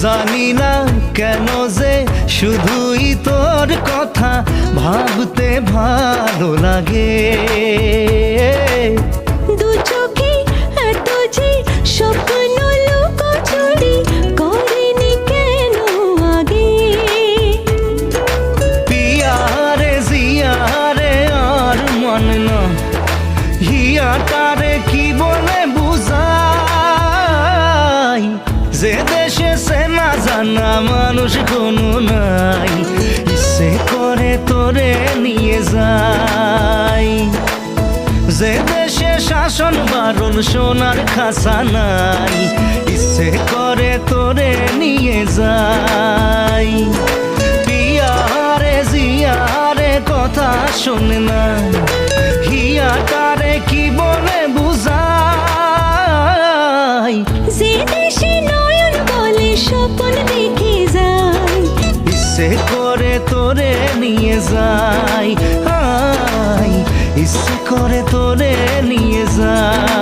জানি না কেন যে শুধুই তোর কথা ভাবতে ভালো লাগে। দু চোখে এত যে স্বপ্ন লুকোচুরি করিনি কেন আগে। পিয়ারে জিয়ারে আর মন না হিয়াটারে কি বলে বুঝাই, যে দেশে সে না জানা মানুষ কোনো নাই, ইচ্ছে করে তোরে নিয়ে যাই। যে দেশে শাসন বারণ সোনার খাসা নাই, ইচ্ছে করে তোরে নিয়ে যাই। পিয়ারে জিয়ারে কথা শোনে না হিয়াটারে কি বলে বুঝাই, যে দেশে নয়ন বলে স্বপ্ন দেখে যায়, ইচ্ছে করে তোরে নিয়ে যাই, ইচ্ছে করে তোরে নিয়ে যাই।